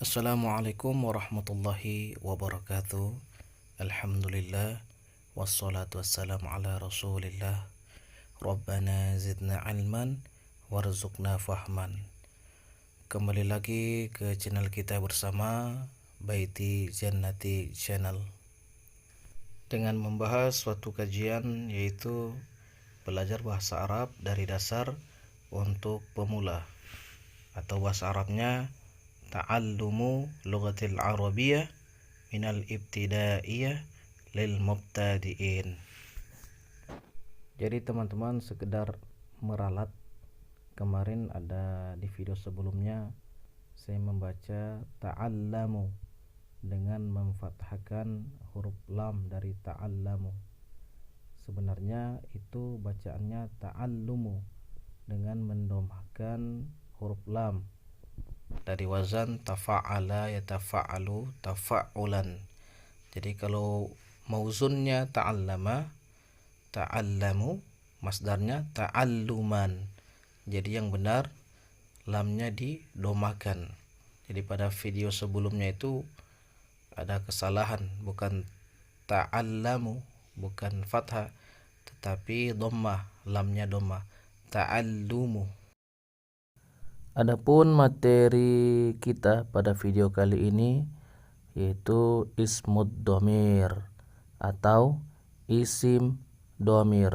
Assalamualaikum warahmatullahi wabarakatuh. Alhamdulillah wassalatu wassalamu ala rasulillah. Rabbana zidna ilman warzuqna fahman. Kembali lagi ke channel kita bersama Baiti Jannati Channel, dengan membahas suatu kajian yaitu belajar bahasa Arab dari dasar untuk pemula, atau bahasa Arabnya ta'allumu lughatil arabiyyah minal ibtidaiyah lil mubtadiin. Jadi teman-teman sekedar meralat, kemarin ada di video sebelumnya saya membaca ta'allamu dengan memfathahkan huruf lam dari ta'allamu. Sebenarnya itu bacaannya ta'allumu dengan mendomahkan huruf lam dari wazan tafa'ala yatafa'alu tafa'ulan. Jadi kalau mauzunnya ta'allama, ta'allamu, masdarnya ta'alluman. Jadi yang benar lamnya didomakan. Jadi pada video sebelumnya itu ada kesalahan, bukan ta'allamu, bukan fathah, tetapi dhammah, lamnya dhammah, ta'allumu. Adapun materi kita pada video kali ini yaitu ismud dhamir atau isim dhamir.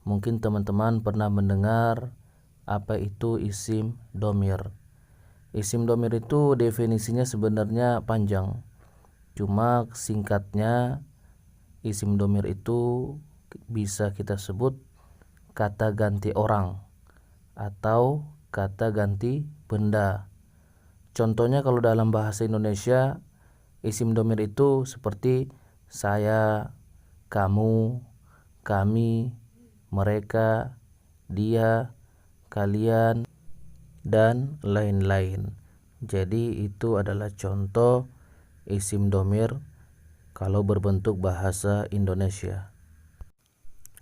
Mungkin teman-teman pernah mendengar apa itu isim dhamir. Isim dhamir itu definisinya sebenarnya panjang. Cuma singkatnya isim dhamir itu bisa kita sebut kata ganti orang atau kata ganti benda. Contohnya kalau dalam bahasa Indonesia, isim dhamir itu seperti saya, kamu, kami, mereka, dia, kalian, dan lain-lain. Jadi itu adalah contoh isim dhamir kalau berbentuk bahasa Indonesia.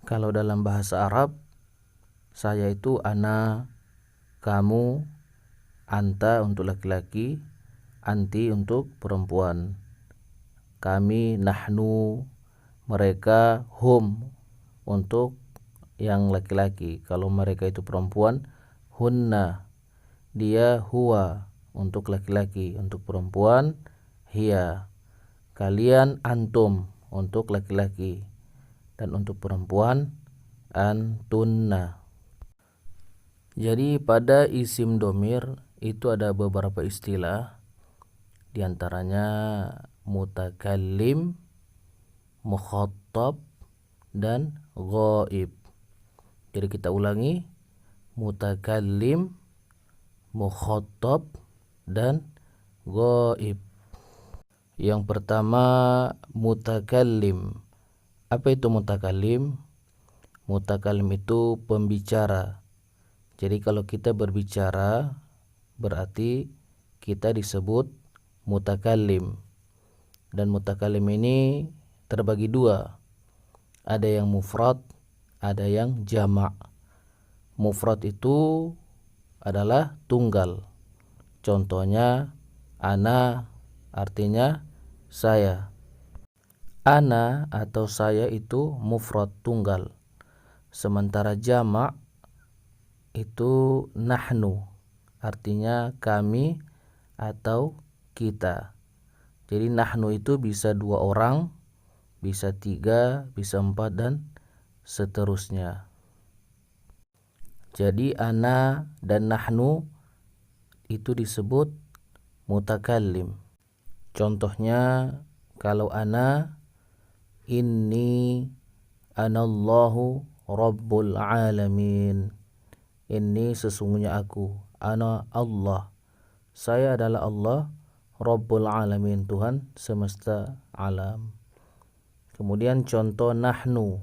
Kalau dalam bahasa Arab, saya itu ana, kamu, anta untuk laki-laki, anti untuk perempuan, kami, nahnu, mereka, hum untuk yang laki-laki. Kalau mereka itu perempuan, hunna, dia, huwa untuk laki-laki. Untuk perempuan, hiya, kalian, antum untuk laki-laki, dan untuk perempuan, antunna. Jadi pada isim dhamir itu ada beberapa istilah, diantaranya mutakallim, mukhatab, dan ghaib. Jadi kita ulangi, mutakallim, mukhatab, dan ghaib. Yang pertama mutakallim. Apa itu mutakallim? Mutakallim itu pembicara. Jadi kalau kita berbicara berarti kita disebut mutakallim. Dan mutakallim ini terbagi dua. Ada yang mufrad, ada yang jamak. Mufrad itu adalah tunggal. Contohnya ana artinya saya. Ana atau saya itu mufrad tunggal. Sementara jamak itu nahnu, artinya kami atau kita. Jadi nahnu itu bisa 2 orang, bisa 3, bisa 4, dan seterusnya. Jadi ana dan nahnu itu disebut mutakallim. Contohnya kalau ana, inni anallahu rabbul alamin. Ini sesungguhnya aku, ana Allah, saya adalah Allah, Rabbul Alamin, Tuhan semesta alam. Kemudian contoh nahnu,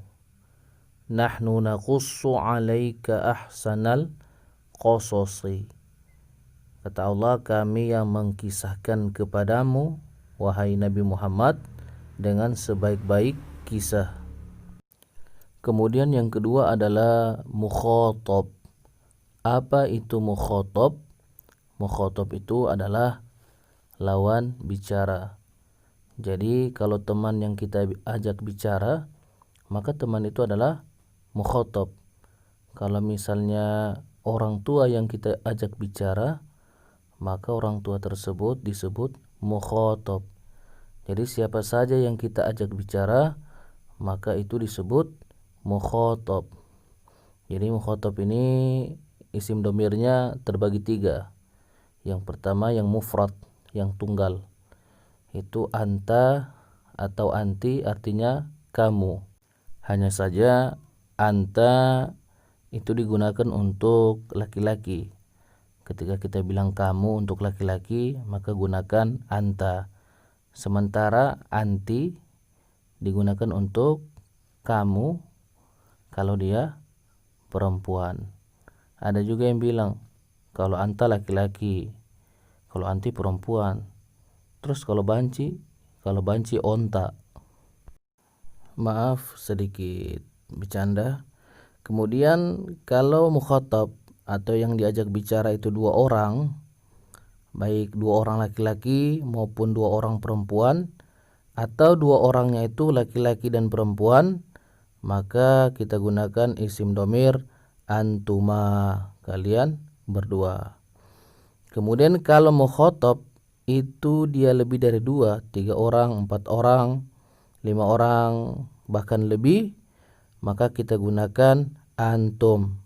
nahnu naqussu alaika ahsanal qasasi. Kata Allah, kami yang mengkisahkan kepadamu, wahai Nabi Muhammad, dengan sebaik-baik kisah. Kemudian yang kedua adalah mukhatab. Apa itu mukhatab? Mukhatab itu adalah lawan bicara. Jadi kalau teman yang kita ajak bicara, maka teman itu adalah mukhatab. Kalau misalnya orang tua yang kita ajak bicara, maka orang tua tersebut disebut mukhatab. Jadi siapa saja yang kita ajak bicara, maka itu disebut mukhatab. Jadi mukhatab ini isim domirnya terbagi 3. Yang pertama yang mufrad, yang tunggal. Itu anta atau anti, artinya kamu. Hanya saja anta itu digunakan untuk laki-laki. Ketika kita bilang kamu untuk laki-laki, maka gunakan anta. Sementara anti digunakan untuk kamu kalau dia perempuan. Ada juga yang bilang kalau anta laki-laki, kalau anti perempuan. Terus kalau banci onta. Maaf sedikit bercanda. Kemudian kalau mukhatab atau yang diajak bicara itu 2 orang, baik 2 orang laki-laki maupun 2 orang perempuan, atau 2 orangnya itu laki-laki dan perempuan, maka kita gunakan isim domir antuma, kalian berdua. Kemudian kalau mukhatab itu dia lebih dari 2, 3 orang, 4 orang, 5 orang, bahkan lebih, maka kita gunakan antum.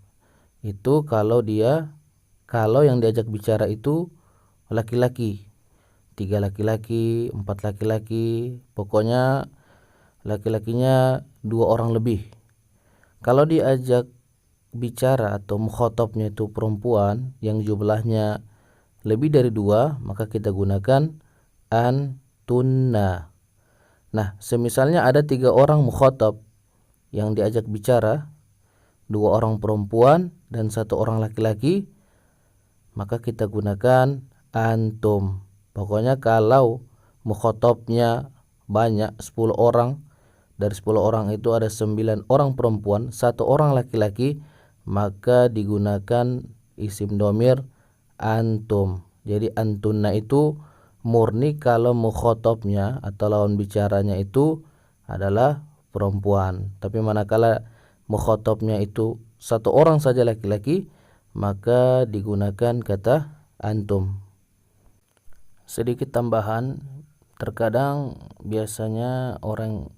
Itu kalau yang diajak bicara itu laki-laki, 3 laki-laki, 4 laki-laki, pokoknya laki-lakinya 2 orang lebih. Kalau diajak bicara atau mukhatabnya itu perempuan yang jumlahnya lebih dari 2, maka kita gunakan antunna. Nah, semisalnya ada 3 orang mukhatab yang diajak bicara, 2 orang perempuan dan 1 orang laki-laki, maka kita gunakan antum. Pokoknya kalau mukhatabnya banyak, 10 orang, dari 10 orang itu ada 9 orang perempuan, 1 orang laki-laki, maka digunakan isim domir antum. Jadi antunna itu murni kalau mukhatabnya atau lawan bicaranya itu adalah perempuan. Tapi manakala mukhatabnya itu 1 orang saja laki-laki, maka digunakan kata antum. Sedikit tambahan, terkadang biasanya orang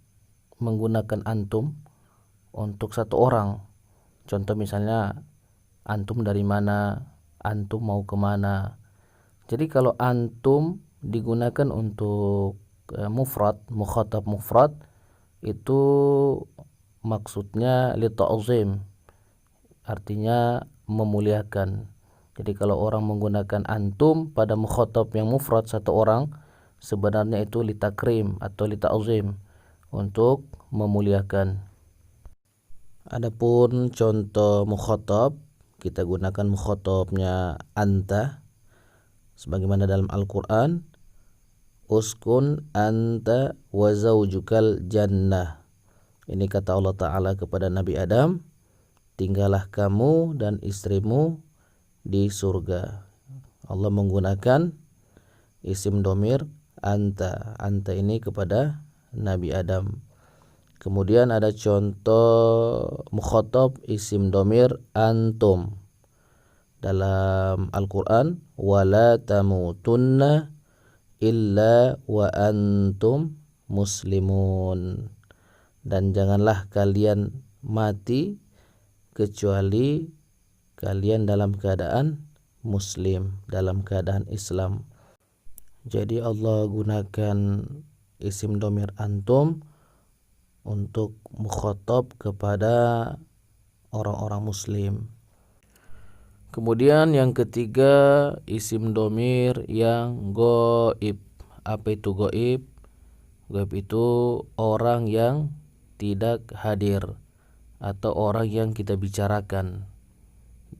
menggunakan antum untuk 1 orang. Contoh misalnya antum dari mana, antum mau kemana. Jadi kalau antum digunakan untuk mufrad, mukhatab mufrad, itu maksudnya li ta'zim, artinya memuliakan. Jadi kalau orang menggunakan antum pada mukhatab yang mufrad 1 orang, sebenarnya itu li takrim atau li ta'zim, untuk memuliakan. Adapun contoh mukhatab, kita gunakan mukhatabnya anta sebagaimana dalam Al-Qur'an, uskun anta wa zaujukal jannah. Ini kata Allah Ta'ala kepada Nabi Adam, tinggallah kamu dan istrimu di surga. Allah menggunakan isim domir anta. Anta ini kepada Nabi Adam. Kemudian ada contoh mukhatab isim domir antum dalam Al-Quran, wala tamutunna illa wa antum muslimun. Dan janganlah kalian mati kecuali kalian dalam keadaan muslim, dalam keadaan Islam. Jadi Allah gunakan isim domir antum untuk mukhatab kepada orang-orang muslim. Kemudian yang ketiga, isim domir yang goib. Apa itu goib? Goib itu orang yang tidak hadir atau orang yang kita bicarakan.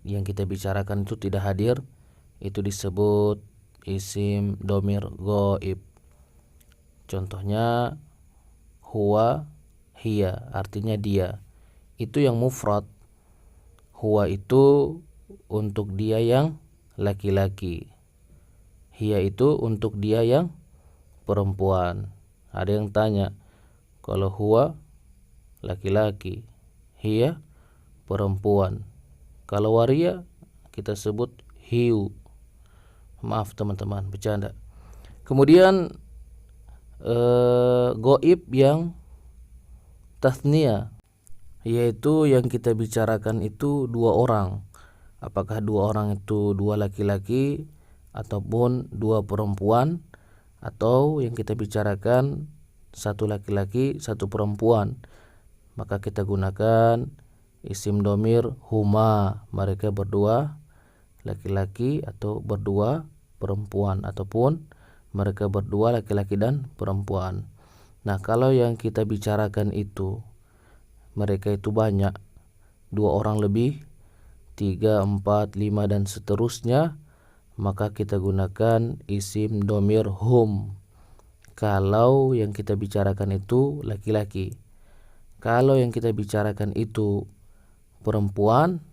Yang kita bicarakan itu tidak hadir, itu disebut isim domir goib. Contohnya huwa, hiya, artinya dia. Itu yang mufrad. Huwa itu untuk dia yang laki-laki. Hiya itu untuk dia yang perempuan. Ada yang tanya, kalau huwa laki-laki, hiya perempuan. Kalau waria kita sebut hiu. Maaf teman-teman, bercanda. Kemudian goib yang tathnia, yaitu yang kita bicarakan itu dua orang. Apakah dua orang itu dua laki-laki ataupun dua perempuan, atau yang kita bicarakan satu laki-laki satu perempuan, maka kita gunakan isim domir huma, mereka berdua laki-laki atau berdua perempuan, ataupun mereka berdua laki-laki dan perempuan. Nah, kalau yang kita bicarakan itu mereka itu banyak, dua orang lebih, 3, 4, 5 dan seterusnya, maka kita gunakan isim domir hum. Kalau yang kita bicarakan itu laki-laki. Kalau yang kita bicarakan itu perempuan,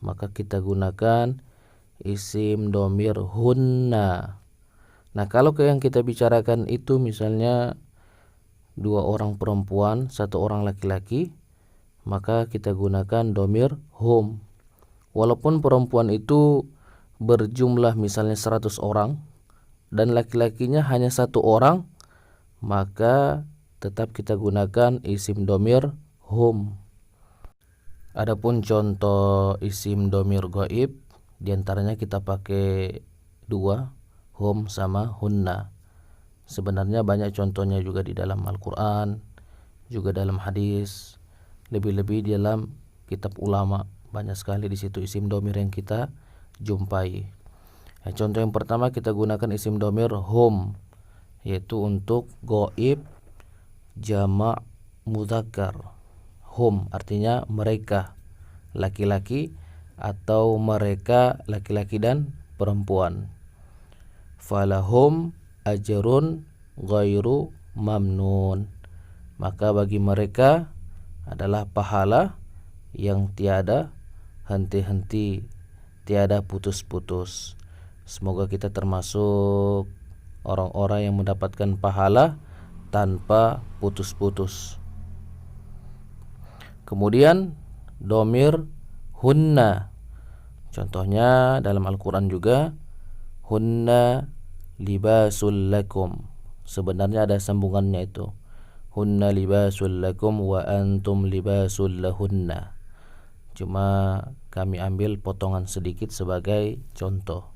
maka kita gunakan isim domir hunna. Nah, kalau yang kita bicarakan itu misalnya dua orang perempuan, satu orang laki-laki, maka kita gunakan domir hum. Walaupun perempuan itu berjumlah misalnya 100 orang dan laki-lakinya hanya satu orang, maka tetap kita gunakan isim domir hum. Adapun contoh isim domir gaib, diantaranya kita pakai dua, hum sama hunna. Sebenarnya banyak contohnya juga di dalam Al-Quran, juga dalam hadis, lebih-lebih di dalam kitab ulama. Banyak sekali di situ isim domir yang kita jumpai. Nah, contoh yang pertama kita gunakan isim domir hum, yaitu untuk gaib jamak mudzakkar. Hum artinya mereka laki-laki atau mereka laki-laki dan perempuan. Falahum ajrun ghairu mamnun, maka bagi mereka adalah pahala yang tiada henti-henti, tiada putus-putus. Semoga kita termasuk orang-orang yang mendapatkan pahala tanpa putus-putus. Kemudian domir hunna, contohnya dalam Al-Quran juga, hunna libasul lakum. Sebenarnya ada sambungannya itu, hunna libasul lakum wa antum libasul lahunna. Cuma kami ambil potongan sedikit sebagai contoh.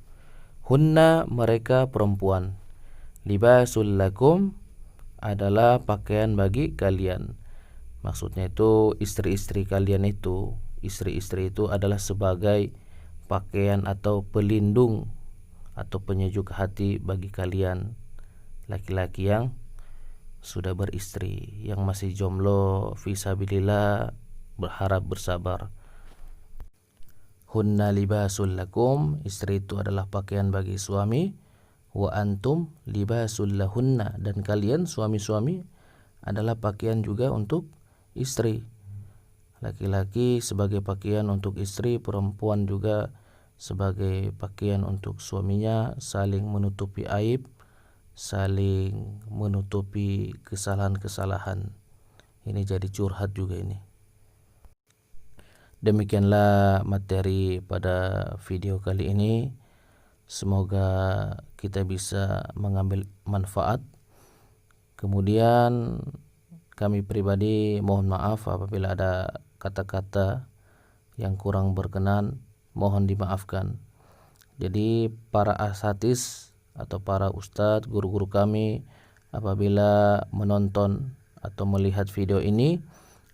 Hunna mereka perempuan, libasul lakum adalah pakaian bagi kalian. Maksudnya itu istri-istri kalian itu, istri-istri itu adalah sebagai pakaian atau pelindung atau penyejuk hati bagi kalian laki-laki yang sudah beristri. Yang masih jomblo fisabilillah berharap bersabar. Hunna libasul lakum, istri itu adalah pakaian bagi suami. Wa antum libasul lahunna, dan kalian suami-suami adalah pakaian juga untuk istri. Laki-laki sebagai pakaian untuk istri, perempuan juga sebagai pakaian untuk suaminya, saling menutupi aib, saling menutupi kesalahan-kesalahan. Ini jadi curhat juga ini. Demikianlah materi pada video kali ini. Semoga kita bisa mengambil manfaat. Kemudian kami pribadi mohon maaf apabila ada kata-kata yang kurang berkenan, mohon dimaafkan. Jadi para asatidz atau para ustadz, guru-guru kami, apabila menonton atau melihat video ini,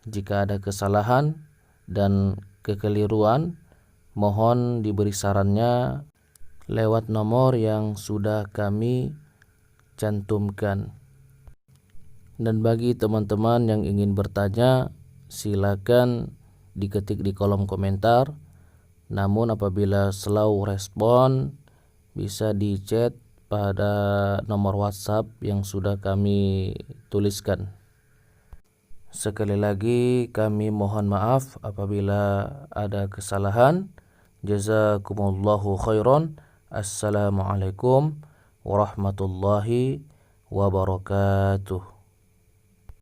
jika ada kesalahan dan kekeliruan, mohon diberi sarannya lewat nomor yang sudah kami cantumkan. Dan bagi teman-teman yang ingin bertanya, silakan diketik di kolom komentar. Namun apabila slow respon, bisa di chat pada nomor WhatsApp yang sudah kami tuliskan. Sekali lagi kami mohon maaf apabila ada kesalahan. Jazakumullahu khairan. Assalamualaikum warahmatullahi wabarakatuh.